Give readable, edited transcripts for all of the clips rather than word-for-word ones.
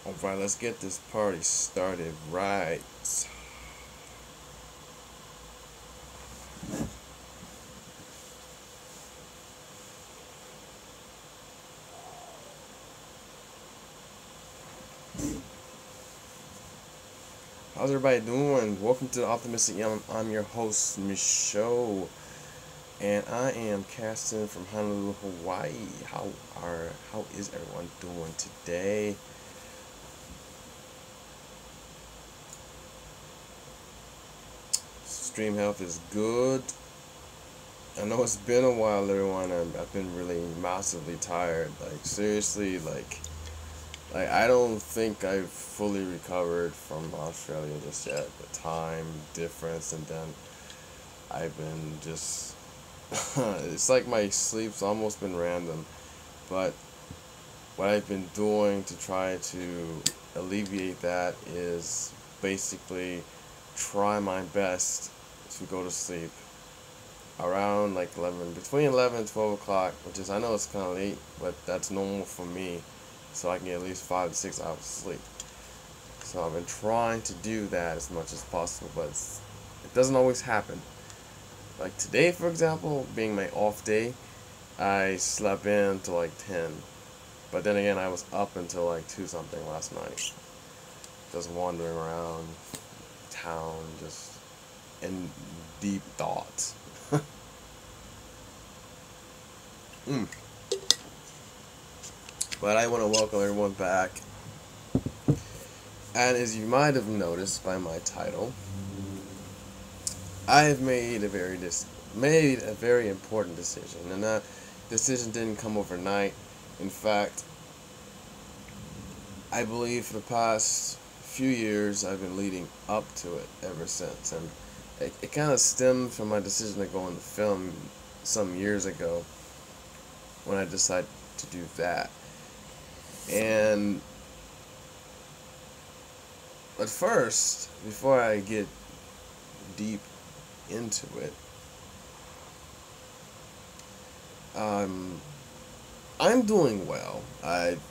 Alright, let's get this party started right. How's everybody doing? Welcome to the Optimistic Young. I'm your host, Michaud, and I am casting from Honolulu, Hawaii. How is everyone doing today? Stream health is good. I know it's been a while, everyone. I've been really massively tired. Like seriously, like I don't think I've fully recovered from Australia just yet. The time difference, and then I've been just it's like my sleep's almost been random. But what I've been doing to try to alleviate that is basically try my best to go to sleep around like 11, between 11 and 12 o'clock, which is, I know it's kind of late, but that's normal for me, so I can get at least 5 to 6 hours of sleep. So I've been trying to do that as much as possible, but it doesn't always happen. Like today, for example, being my off day, I slept in till like 10. But then again, I was up until like 2 something last night. Just wandering around town, just in deep thought. mm. But I want to welcome everyone back. And as you might have noticed by my title, I have made a very important decision, and that decision didn't come overnight. In fact, I believe for the past few years I've been leading up to it ever since, and it kind of stemmed from my decision to go into film some years ago when I decided to do that. And at first, before I get deep into it, I'm doing well. I've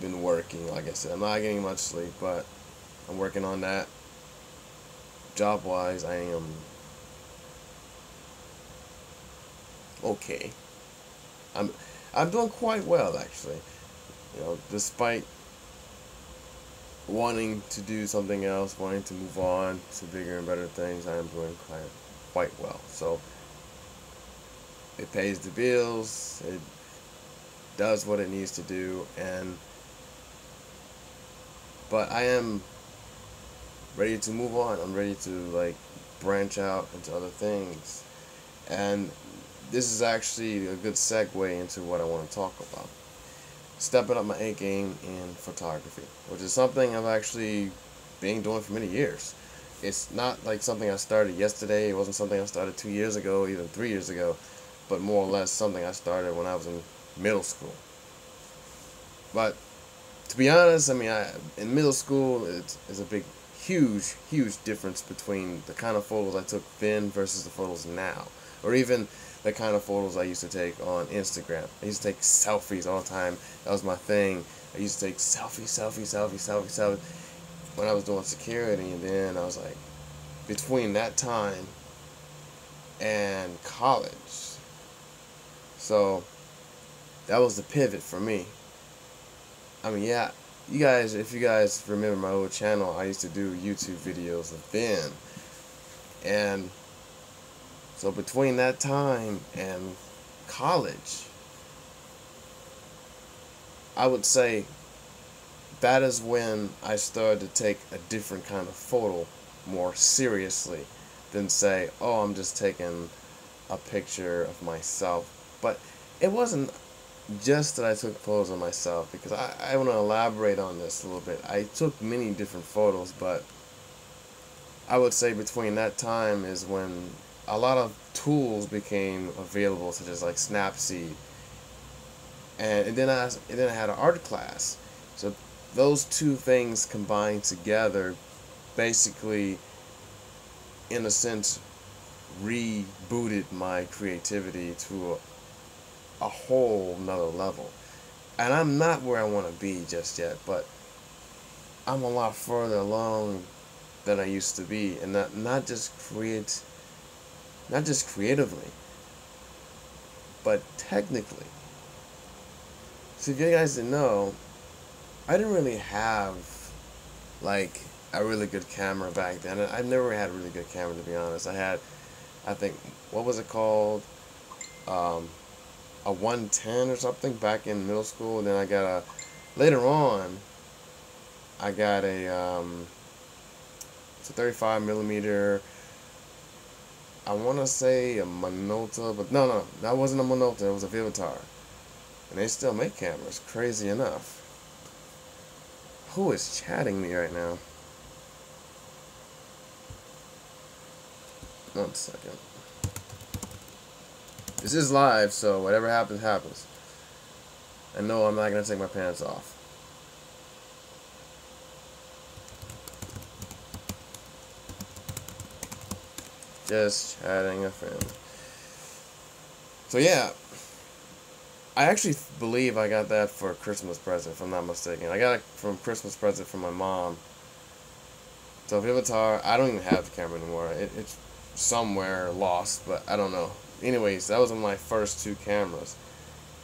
been working, like I said. I'm not getting much sleep, but I'm working on that. Job wise, I am okay. I'm I'm doing quite well, actually. You know, despite wanting to do something else, wanting to move on to bigger and better things, I am doing quite well. So it pays the bills, it does what it needs to do, but I am ready to move on. I'm ready to like branch out into other things. And this is actually a good segue into what I want to talk about. Stepping up my A game in photography, which is something I've actually been doing for many years. It's not like something I started yesterday. It wasn't something I started 2 years ago, even 3 years ago, but more or less something I started when I was in middle school. But to be honest, I mean, in middle school, it's a huge difference between the kind of photos I took then versus the photos now, or even the kind of photos I used to take on Instagram. I used to take selfies all the time. That was my thing. I used to take selfie when I was doing security, and then I was like, between that time and college. So that was the pivot for me. I mean, yeah, if you guys remember my old channel, I used to do YouTube videos then. And so between that time and college, I would say that is when I started to take a different kind of photo more seriously than say, oh, I'm just taking a picture of myself. But it wasn't just that I took photos of myself, because I want to elaborate on this a little bit. I took many different photos, but I would say between that time is when a lot of tools became available, such as like Snapseed, and then I had an art class. So those two things combined together, basically, in a sense, rebooted my creativity to a whole nother level. and I'm not where I want to be just yet, but I'm a lot further along than I used to be, and not just creatively, but technically. So if you guys didn't know, I didn't really have like a really good camera back then. I never had a really good camera, to be honest. I had, I think, what was it called? A 110 or something back in middle school. And then I got later on, I got it's a 35 millimeter. I want to say a Minolta, but no, that wasn't a Minolta. It was a Vivitar. And they still make cameras, crazy enough. Who is chatting me right now? One second. This is live, so whatever happens, happens. And no, I'm not going to take my pants off. Just chatting a friend. So yeah, I actually believe I got that for a Christmas present, if I'm not mistaken. I got it from Christmas present from my mom. So Vivitar, I don't even have the camera anymore. It's somewhere lost, but I don't know. Anyways, that was one of my first two cameras.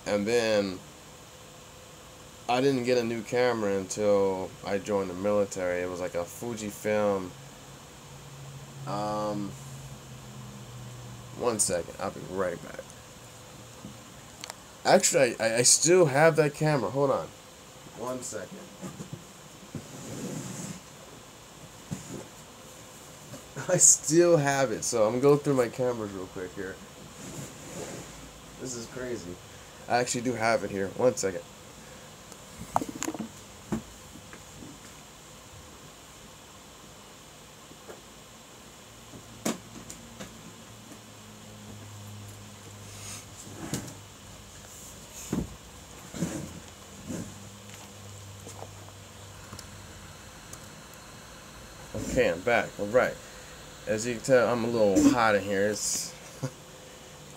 And then I didn't get a new camera until I joined the military. It was like a Fujifilm. One second, I'll be right back. Actually, I still have that camera. Hold on. 1 second. I still have it, so I'm going to go through my cameras real quick here. This is crazy. I actually do have it here. 1 second. Okay, I'm back. Alright. As you can tell, I'm a little hot in here.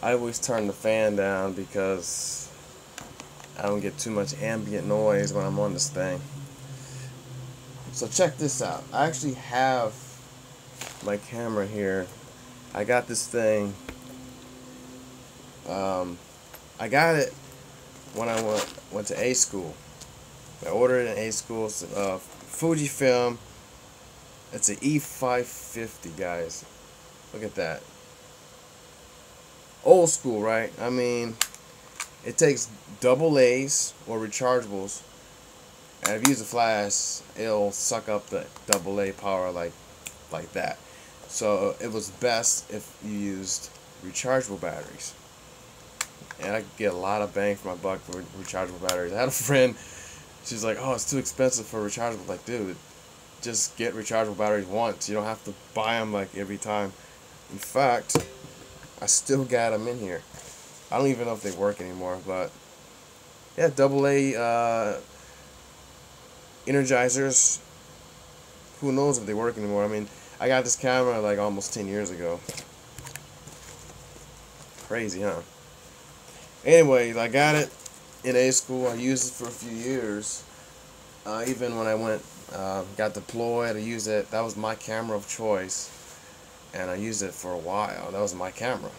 I always turn the fan down because I don't get too much ambient noise when I'm on this thing. So check this out. I actually have my camera here. I got this thing. I got it when I went to A school. I ordered it in A school. Fujifilm. It's an E550, guys. Look at that. Old school, right? I mean, it takes double A's or rechargeables, and if you use a flash, it'll suck up the double A power like that. So it was best if you used rechargeable batteries, and I could get a lot of bang for my buck for rechargeable batteries. I had a friend. She's like, "Oh, it's too expensive for rechargeable." Like, dude, just get rechargeable batteries once. You don't have to buy them like every time. In fact, I still got them in here. I don't even know if they work anymore, but yeah, double A energizers. Who knows if they work anymore? I mean, I got this camera like almost 10 years ago. Crazy, huh? Anyways, I got it in A school. I used it for a few years. Even when I went, got deployed, I used it. That was my camera of choice, and I used it for a while. That was my camera.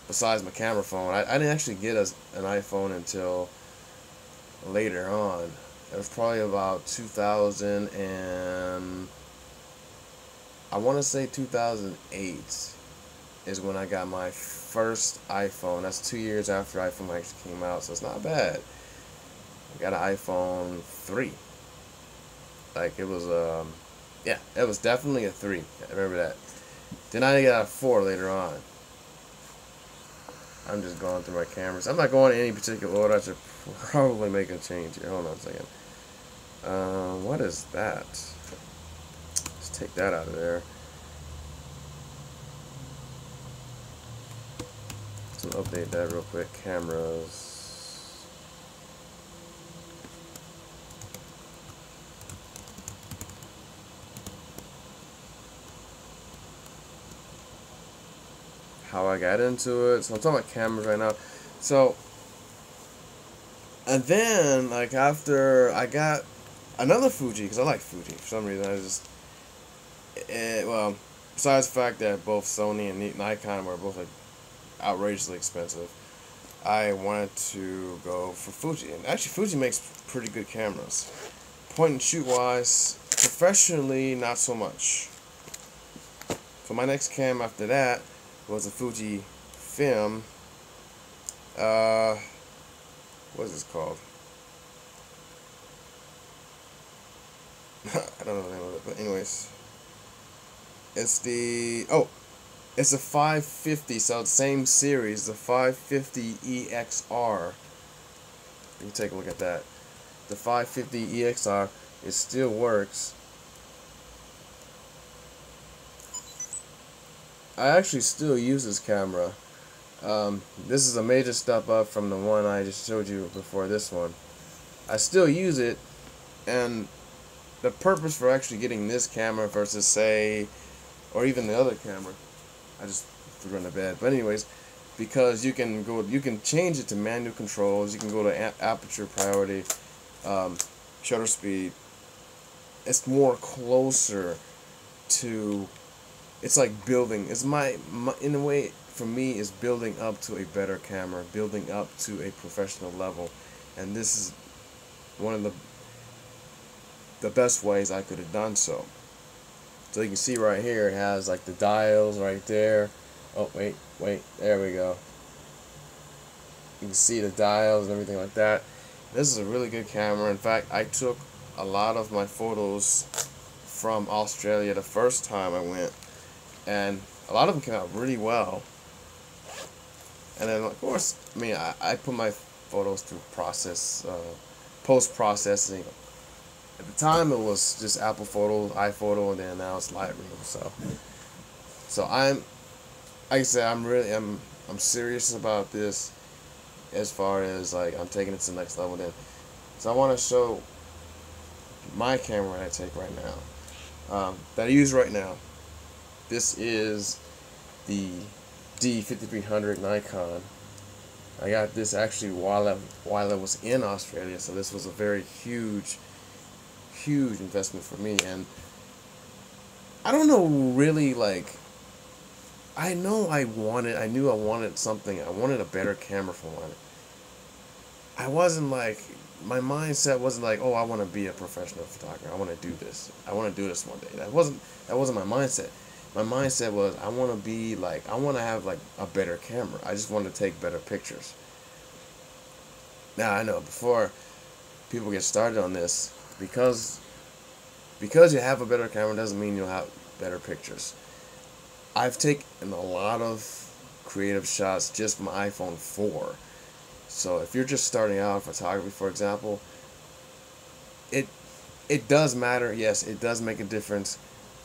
Besides my camera phone, I didn't actually get an iPhone until later on. It was probably about 2000 and I want to say 2008 is when I got my first iPhone. That's 2 years after iPhone actually came out, so it's not bad. I got an iPhone 3. Like, it was, yeah, it was definitely a 3. I remember that. Then I got a 4 later on. I'm just going through my cameras. I'm not going in any particular order. I should probably make a change here. Hold on a second. What is that? Let's take that out of there. So update that real quick. Cameras. How I got into it. So I'm talking about cameras right now. So And then, like, after I got another Fuji, because I like Fuji for some reason. I just, well, besides the fact that both Sony and Nikon were both like outrageously expensive, I wanted to go for Fuji. And actually, Fuji makes pretty good cameras. Point and shoot wise, professionally, not so much. So my next cam after that was a Fuji Film. What is this called? I don't know the name of it, but anyways, it's it's a 550, so it's the same series, the 550 EXR. You can take a look at that. The 550 EXR, it still works. I actually still use this camera. This is a major step up from the one I just showed you before this one. I still use it, and the purpose for actually getting this camera versus, say, or even the other camera, I just threw it in the bed. But anyways, because you can change it to manual controls. You can go to aperture priority, shutter speed. It's more closer to. It's like building. It's my in a way for me is building up to a better camera, building up to a professional level, and this is one of the best ways I could have done so. So you can see right here it has like the dials right there. Oh wait, there we go. You can see the dials and everything like that. This is a really good camera. In fact, I took a lot of my photos from Australia the first time I went, and a lot of them came out really well. And then of course, I mean, I put my photos through post-processing. At the time, it was just Apple Photos, iPhoto, and then now it's Lightroom. So I'm, like I said, I'm serious about this, as far as like I'm taking it to the next level. Then, so I want to show my camera that I take right now, that I use right now. This is the D5300 Nikon. I got this actually while I was in Australia, so this was a very huge investment for me. And I don't know really, like, I knew I wanted something. I wanted a better camera for one. I wasn't like, my mindset wasn't like, oh, I want to be a professional photographer. I want to do this. I want to do this one day. That wasn't my mindset. My mindset was, I want to have like a better camera. I just want to take better pictures. Now I know before people get started on this, because you have a better camera doesn't mean you'll have better pictures. I've taken a lot of creative shots just from my iPhone 4. So if you're just starting out in photography, for example, it does matter. Yes, it does make a difference,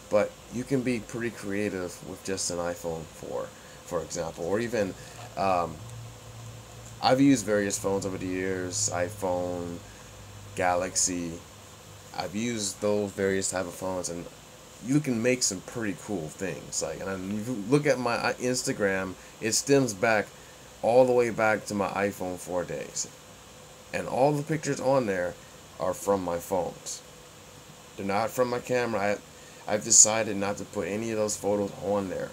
but you can be pretty creative with just an iPhone 4, for example, or even I've used various phones over the years, iPhone, Galaxy. I've used those various type of phones, and you can make some pretty cool things. Like, and if you look at my Instagram, it stems back all the way back to my iPhone 4 days, and all the pictures on there are from my phones. They're not from my camera. I've decided not to put any of those photos on there.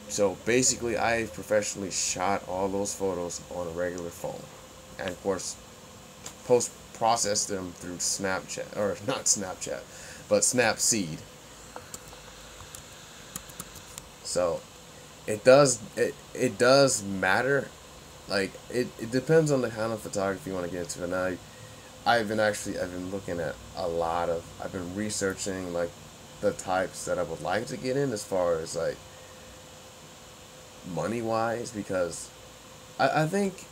So basically, I professionally shot all those photos on a regular phone, and of course, post-processed them through Snapchat, or not Snapchat, but Snapseed. So it does matter. Like it depends on the kind of photography you want to get into. And I've been looking at I've been researching like the types that I would like to get in, as far as like money wise, because I think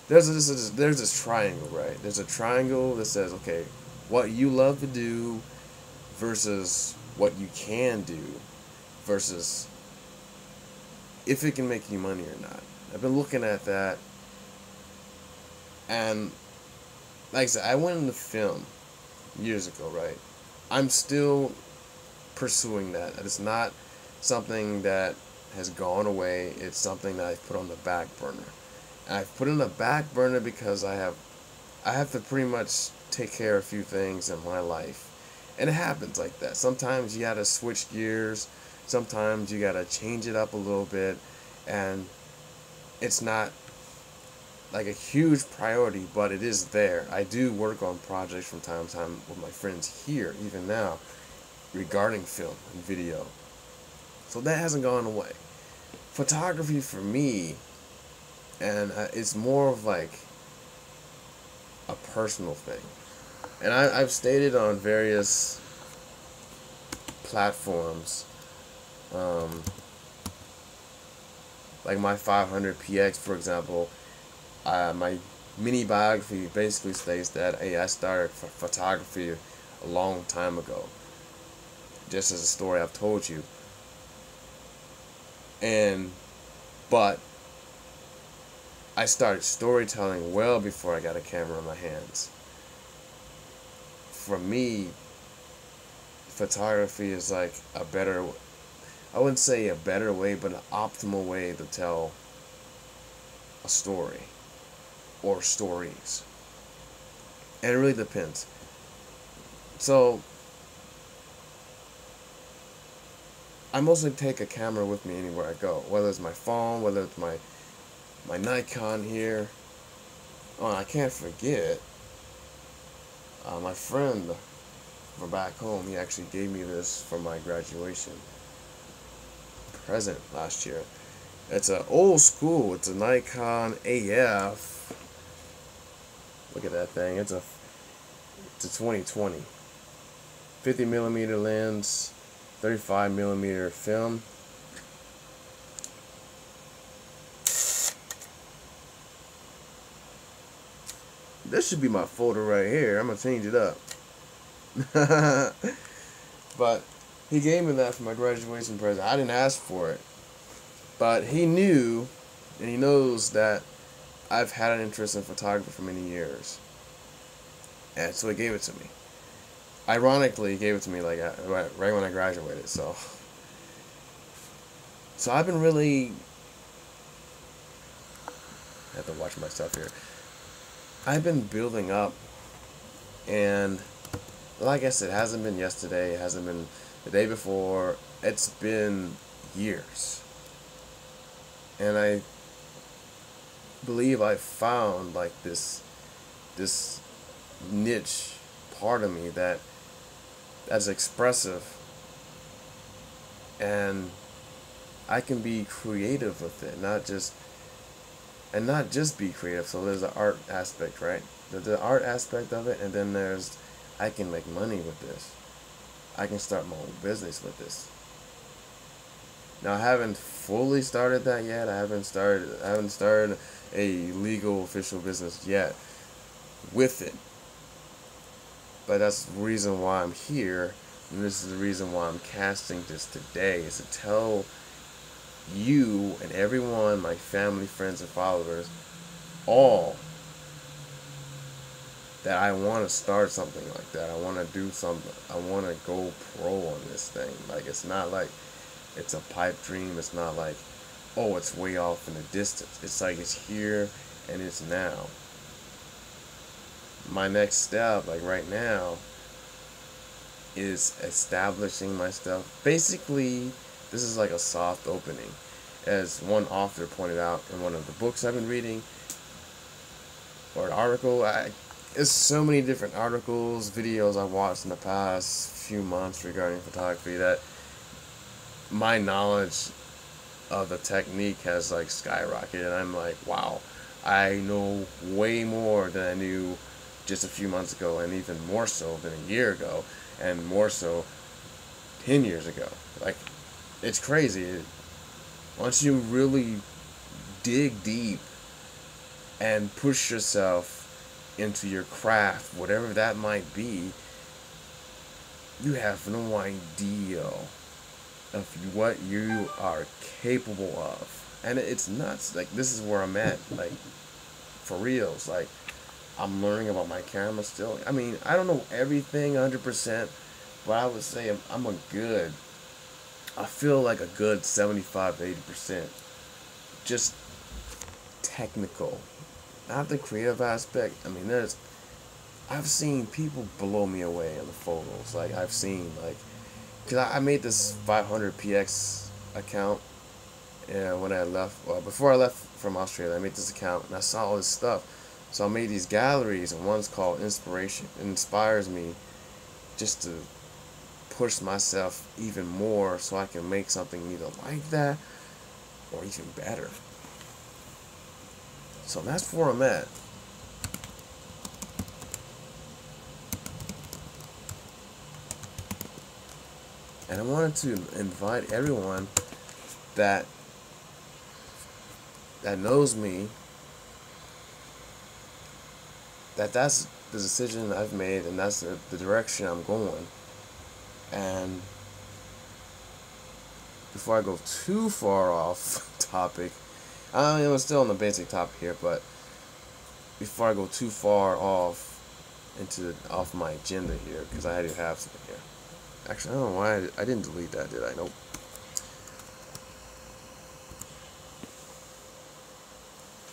there's this triangle, right? There's a triangle that says, okay, what you love to do versus what you can do versus if it can make you money or not. I've been looking at that, and like I said, I went into film years ago, right? I'm still pursuing that. It's not something that has gone away. It's something that I've put on the back burner. I've put it on the back burner because I have to pretty much take care of a few things in my life. And it happens like that. Sometimes you gotta switch gears. Sometimes you gotta change it up a little bit. And it's not like a huge priority, but it is there. I do work on projects from time to time with my friends here, even now, regarding film and video. So that hasn't gone away. Photography for me, and it's more of like a personal thing. And I've stated on various platforms, like my 500px, for example, my mini biography basically states that, hey, I started photography a long time ago, just as a story I've told you. But I started storytelling well before I got a camera in my hands. For me, photography is like a better, I wouldn't say a better way, but an optimal way to tell a story or stories. And it really depends. So I mostly take a camera with me anywhere I go, whether it's my phone, whether it's my Nikon here. Oh, I can't forget, my friend from back home, he actually gave me this for my graduation present last year. It's an old school, it's a Nikon AF. Look at that thing, it's a 2020. 50mm lens, 35mm film. This should be my folder right here. I'm gonna change it up. But he gave me that for my graduation present. I didn't ask for it, but he knew, and he knows that I've had an interest in photography for many years, and so he gave it to me. Ironically, he gave it to me like right when I graduated. So I've been really, I have to watch myself here. I've been building up, and like I said, it hasn't been yesterday, it hasn't been the day before, it's been years. And I believe I found like this niche part of me that's expressive, and I can be creative with it, not just be creative. So there's the art aspect, right? The art aspect of it, and then there's, I can make money with this. I can start my own business with this. Now I haven't fully started that yet. I haven't started a legal official business yet with it. But that's the reason why I'm here, and this is the reason why I'm casting this today, is to tell you and everyone, my family, friends, and followers, all, that I want to start something like that. I want to do something. I want to go pro on this thing. Like, it's not like it's a pipe dream. It's not like, oh, it's way off in the distance. It's like it's here and it's now. My next step, like right now, is establishing my stuff. Basically, this is like a soft opening. As one author pointed out in one of the books I've been reading, or an article, there's so many different articles, videos I've watched in the past few months regarding photography that my knowledge of the technique has like skyrocketed, and I'm like, wow, I know way more than I knew just a few months ago, and even more so than a year ago, and more so 10 years ago. Like, it's crazy. Once you really dig deep and push yourself into your craft, whatever that might be, you have no idea of what you are capable of. And it's nuts. Like, this is where I'm at. Like, for reals. Like, I'm learning about my camera still. I mean, I don't know everything 100%, but I would say I feel like a good 75 to 80%. Just technical, not the creative aspect. I mean, I've seen people blow me away in the photos. Like, I've seen, like, because I made this 500px account, when I left, well, before I left from Australia. I made this account and I saw all this stuff. So I made these galleries, and one's called Inspiration. It inspires me just to push myself even more so I can make something either like that or even better. So that's where I'm at. And I wanted to invite everyone that knows me, that's the decision I've made, and that's the direction I'm going. And before I go too far off topic, I'm still on the basic topic here, but before I go too far off my agenda here, because I do have something here. Actually, I don't know why I didn't delete that, did I? Nope.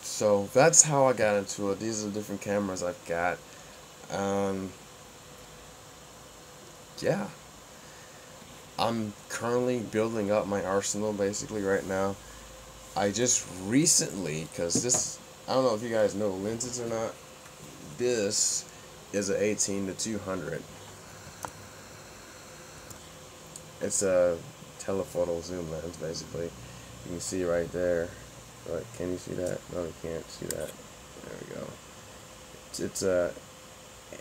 So that's how I got into it. These are the different cameras I've got. Yeah. I'm currently building up my arsenal basically right now. I just recently, because this, I don't know if you guys know lenses or not, this is a 18-200. It's a telephoto zoom lens basically. You can see right there. But can you see that? No, you can't see that. There we go. It's a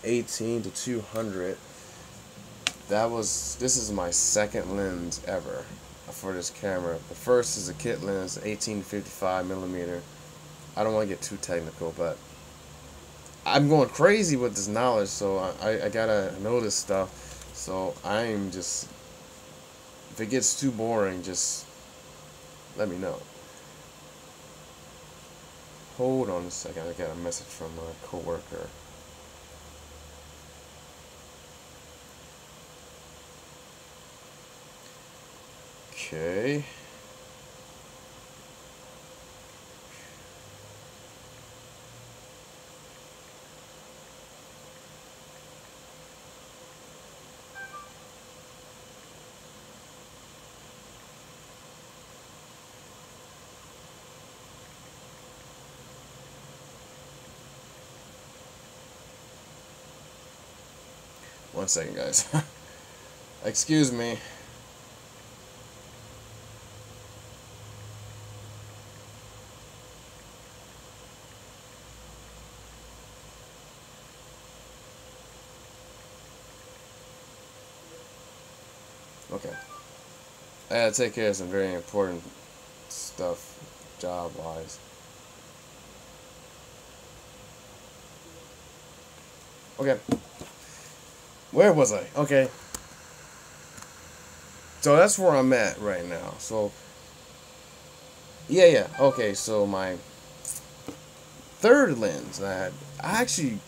18-200. This is my second lens ever for this camera. The first is a kit lens, 18-55mm. I don't want to get too technical, but I'm going crazy with this knowledge, so I gotta know this stuff. So I'm just, if it gets too boring, just let me know. Hold on a second, I got a message from a coworker. Okay. One second, guys. Excuse me. Okay. I gotta take care of some very important stuff, job-wise. Okay. Where was I? Okay. So that's where I'm at right now. So, yeah. Okay, so my third lens, I actually,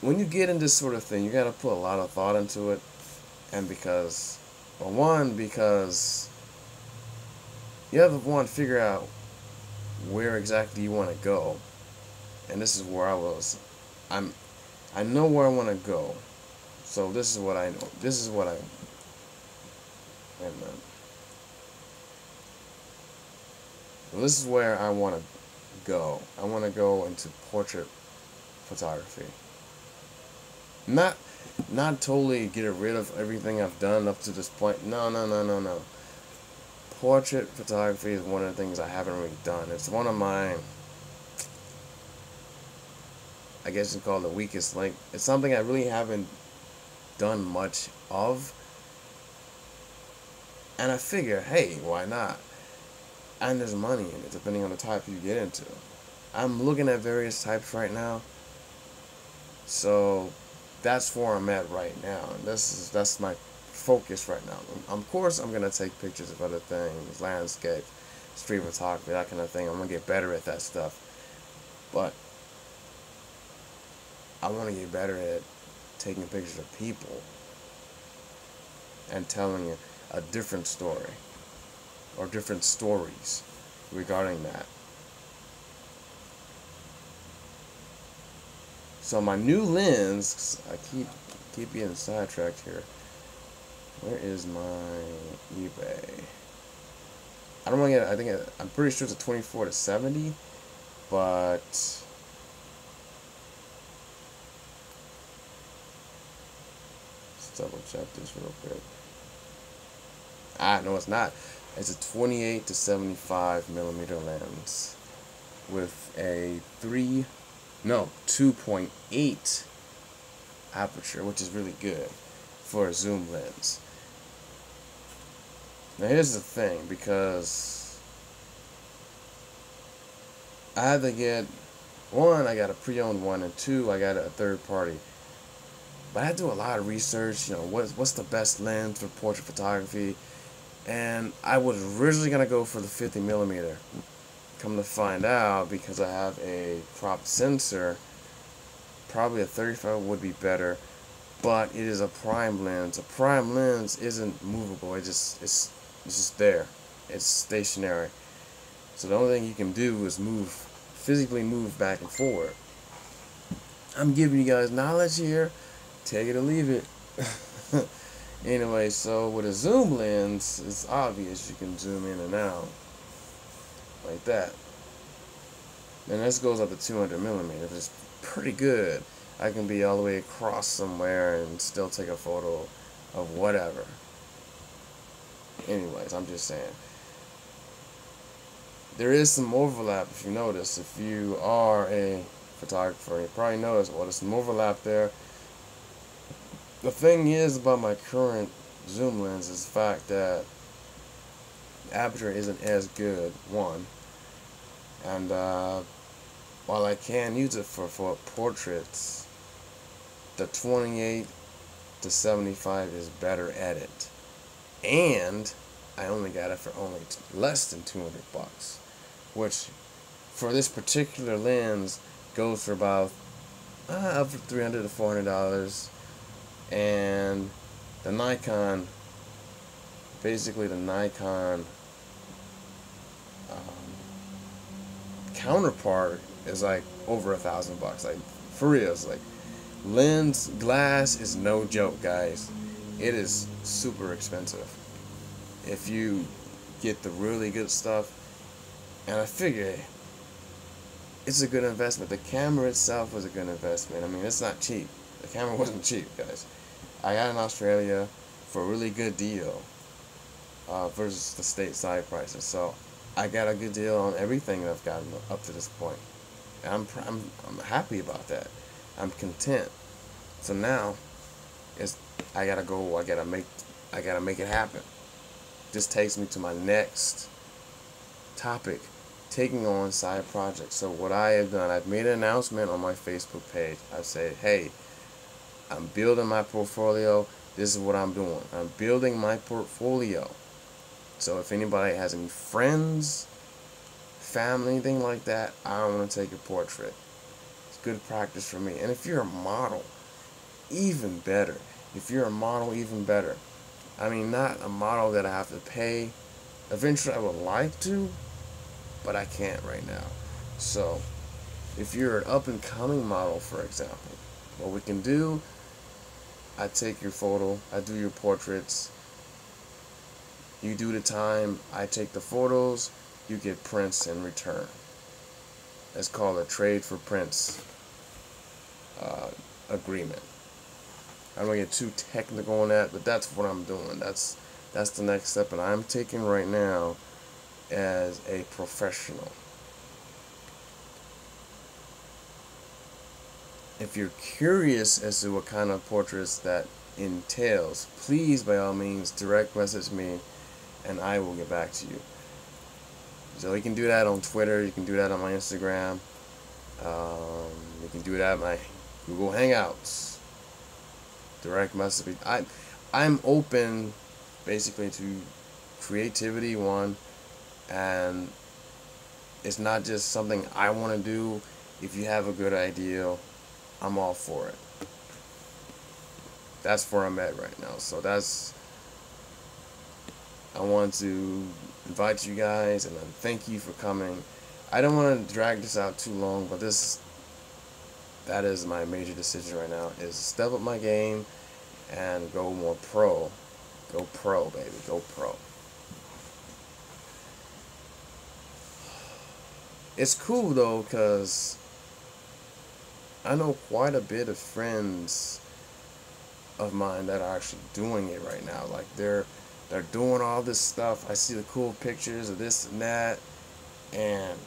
when you get into this sort of thing, you gotta put a lot of thought into it. And because you have to want to figure out where exactly you want to go. And this is where I was. I know where I want to go. So this is what I know. This is what I... Wait a minute. Well, this is where I want to go. I want to go into portrait photography. Not totally get rid of everything I've done up to this point. No. Portrait photography is one of the things I haven't really done. It's one of my, I guess you call it the weakest link. It's something I really haven't done much of. And I figure, hey, why not? And there's money in it, depending on the type you get into. I'm looking at various types right now. So that's where I'm at right now. And that's my focus right now. Of course, I'm gonna take pictures of other things, landscape, street photography, that kind of thing. I'm gonna get better at that stuff. But I want to get better at taking pictures of people and telling a different story or different stories regarding that. So my new lens, I keep getting sidetracked here. Where is my eBay? I don't want to get. I'm pretty sure it's a 24 to 70, but let's double check this real quick. No, it's not. It's a 28 to 75 millimeter lens with a 2.8 aperture, which is really good for a zoom lens. Now here's the thing, because I had to get, one, I got a pre-owned one, and two, I got a third party. But I had to do a lot of research, what's the best lens for portrait photography, and I was originally going to go for the 50 millimeter. Come to find out, because I have a cropped sensor, probably a 35 would be better, but it is a prime lens. A prime lens isn't movable, it's just there. It's stationary. So the only thing you can do is physically move back and forward. I'm giving you guys knowledge here. Take it or leave it. Anyway, so with a zoom lens, it's obvious you can zoom in and out. Like that. And this goes up to 200 millimeters. It's pretty good. I can be all the way across somewhere and still take a photo of whatever. Anyways, I'm just saying. There is some overlap, if you notice. If you are a photographer, you probably notice, well, there's some overlap there. The thing is about my current zoom lens is the fact that the aperture isn't as good, one. And while I can use it for portraits, the 28 to 75 is better at it. And I only got it for only less than 200 bucks, which for this particular lens goes for about up to $300 to $400. And the Nikon, basically the Nikon counterpart is like over $1,000. Like, for real, it's like, lens glass is no joke, guys. It is super expensive if you get the really good stuff. And I figure it's a good investment. The camera itself was a good investment. I mean, it's not cheap. The camera wasn't cheap, guys. I got it in Australia for a really good deal versus the stateside prices. So I got a good deal on everything that I've gotten up to this point. And I'm happy about that. I'm content. So now I gotta make it happen. This takes me to my next topic, taking on side projects. So what I have done, I've made an announcement on my Facebook page. I've said, hey, I'm building my portfolio. This is what I'm doing. I'm building my portfolio. So if anybody has any friends, family, anything like that, I want to take a portrait. It's good practice for me. And if you're a model, even better. I mean, not a model that I have to pay. Eventually I would like to, but I can't right now. So if you're an up-and-coming model, for example, what we can do, I take your photo, I do your portraits, you do the time, I take the photos, you get prints in return. It's called a trade for prints agreement. I don't want to get too technical on that, but that's what I'm doing. That's the next step, and I'm taking right now as a professional. If you're curious as to what kind of portraits that entails, please, by all means, direct message me, and I will get back to you. So you can do that on Twitter, you can do that on my Instagram, you can do that on my Google Hangouts. Direct message me. I'm open, basically, to creativity, one, and it's not just something I want to do. If you have a good idea, I'm all for it. That's where I'm at right now. So I want to invite you guys and thank you for coming. I don't want to drag this out too long, but that is my major decision right now, is step up my game and go more pro. Go pro, baby. Go pro. It's cool though, because I know quite a bit of friends of mine that are actually doing it right now. Like they're doing all this stuff. I see the cool pictures of this and that, and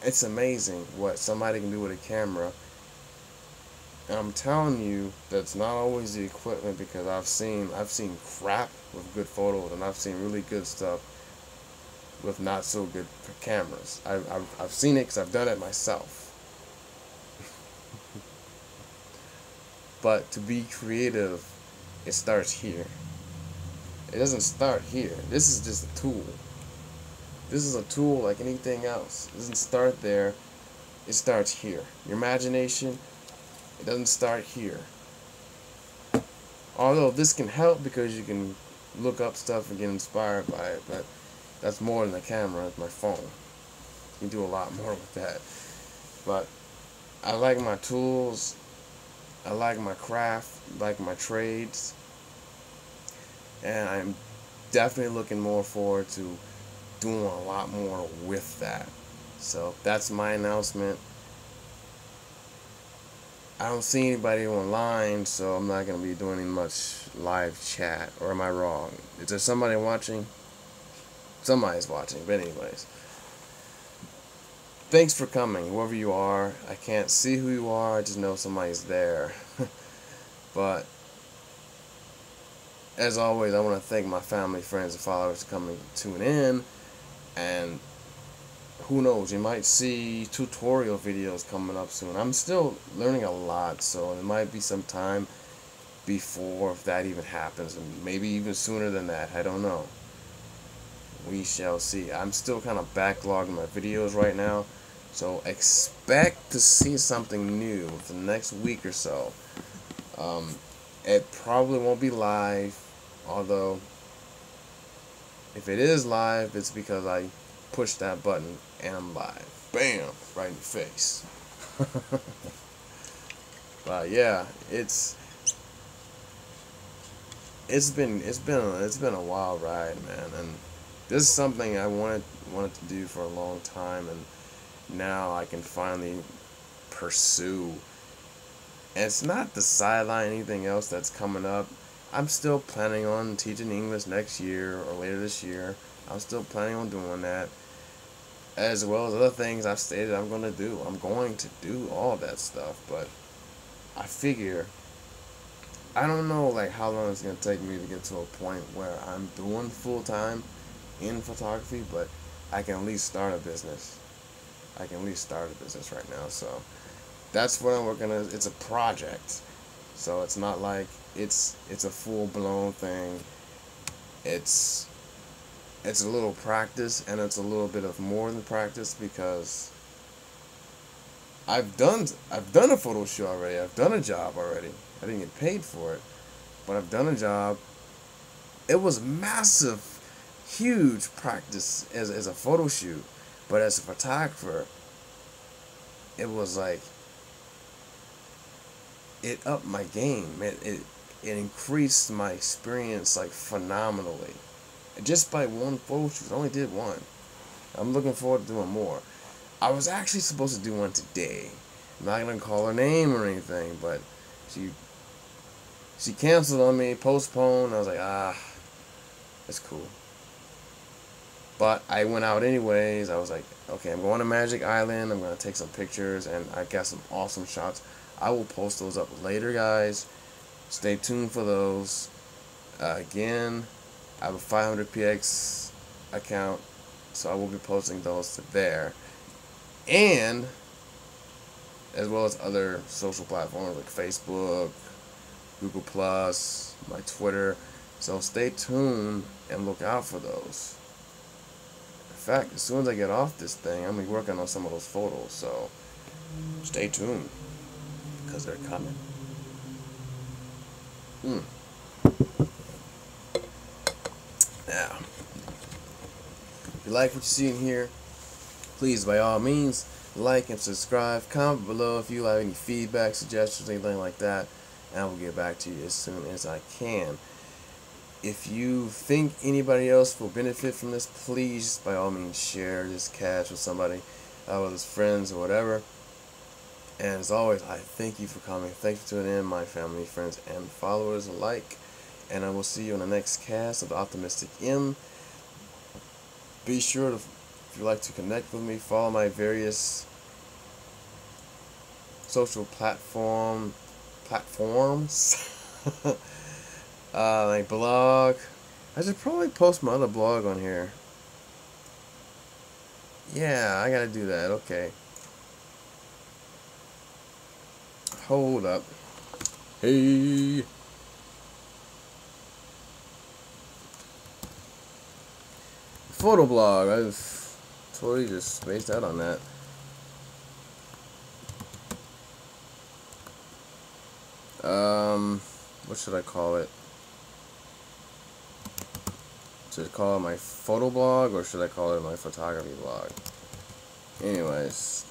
it's amazing what somebody can do with a camera. And I'm telling you, that's not always the equipment, because I've seen crap with good photos, and I've seen really good stuff with not so good cameras. I've seen it because I've done it myself. But to be creative, it starts here. It doesn't start here. This is just a tool. This is a tool like anything else. It doesn't start there. It starts here. Your imagination, it doesn't start here. Although this can help because you can look up stuff and get inspired by it, but that's more than the camera. It's my phone. You can do a lot more with that. But I like my tools. I like my craft. I like my trades. And I'm definitely looking more forward to doing a lot more with that. So that's my announcement. I don't see anybody online, so I'm not going to be doing much live chat. Or am I wrong? Is there somebody watching? Somebody's watching, but anyways. Thanks for coming, whoever you are. I can't see who you are, I just know somebody's there. But as always, I want to thank my family, friends, and followers for coming to tune in. And who knows, you might see tutorial videos coming up soon. I'm still learning a lot, so it might be some time before that even happens, and maybe even sooner than that. I don't know. We shall see. I'm still kind of backlogging my videos right now, so expect to see something new within the next week or so. It probably won't be live, although if it is live, it's because I pushed that button and I'm live. Bam! Right in your face. But yeah, it's been a wild ride, man, and this is something I wanted to do for a long time, and now I can finally pursue. And it's not to sideline anything else that's coming up. I'm still planning on teaching English next year or later this year. I'm still planning on doing that, as well as other things I've stated I'm going to do. I'm going to do all that stuff, but I figure, I don't know like how long it's going to take me to get to a point where I'm doing full-time in photography, but I can at least start a business. I can at least start a business right now, so that's what I'm working on. It's a project, so it's not like it's a full-blown thing. It's a little practice, and it's a little bit of more than practice, because I've done a photo shoot already. I've done a job already. I didn't get paid for it, but I've done a job. It was massive, huge practice as a photo shoot, but as a photographer, it was like, it upped my game. It increased my experience like phenomenally. Just by one photo shoot. I only did one. I'm looking forward to doing more. I was actually supposed to do one today. I'm not gonna call her name or anything, but she canceled on me, postponed. I was like, it's cool. But I went out anyways. I was like, okay, I'm going to Magic Island. I'm gonna take some pictures, and I got some awesome shots. I will post those up later, guys. Stay tuned for those. Again, I have a 500px account, so I will be posting those to there, and as well as other social platforms like Facebook, Google Plus, my Twitter. So stay tuned and look out for those. In fact, as soon as I get off this thing, I'm gonna be working on some of those photos. So stay tuned, because they're coming. Now, if you like what you see in here, please, by all means, like and subscribe. Comment below if you have any feedback, suggestions, anything like that, and I will get back to you as soon as I can. If you think anybody else will benefit from this, please, by all means, share this cache with somebody, whether it's friends or whatever. And as always, I thank you for coming. Thank you for tuning in, my family, friends, and followers alike. And I will see you on the next cast of the Optimistic M. Be sure to, if you'd like to connect with me, follow my various social platforms. My blog. I should probably post my other blog on here. Yeah, I gotta do that. Okay. Hold up. Hey. Photo blog. I've totally just spaced out on that. What should I call it? Should I call it my photo blog, or should I call it my photography blog? Anyways,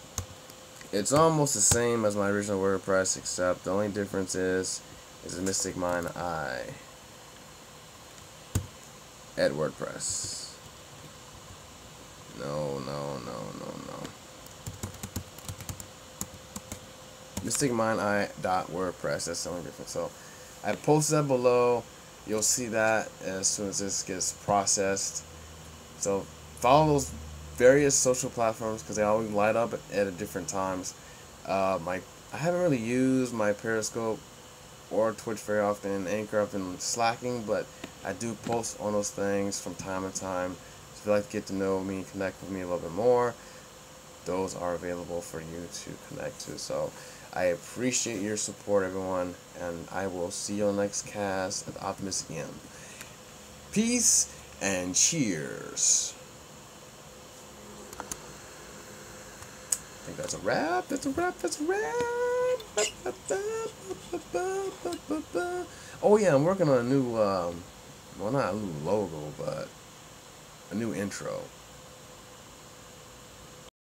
it's almost the same as my original WordPress, except the only difference is a Mystic Mind Eye at WordPress. No. MysticMindEye.wordpress. That's the only difference. So I posted that below. You'll see that as soon as this gets processed. So follow those various social platforms because they always light up at different times. I haven't really used my Periscope or Twitch very often. Anchor, I've been slacking, but I do post on those things from time to time. So if you'd like to get to know me, connect with me a little bit more, those are available for you to connect to. So I appreciate your support, everyone, and I will see you on the next cast of Optimistic M. Peace and cheers. I think that's a wrap. That's a wrap. Oh yeah, I'm working on a new, well, not a new logo, but a new intro.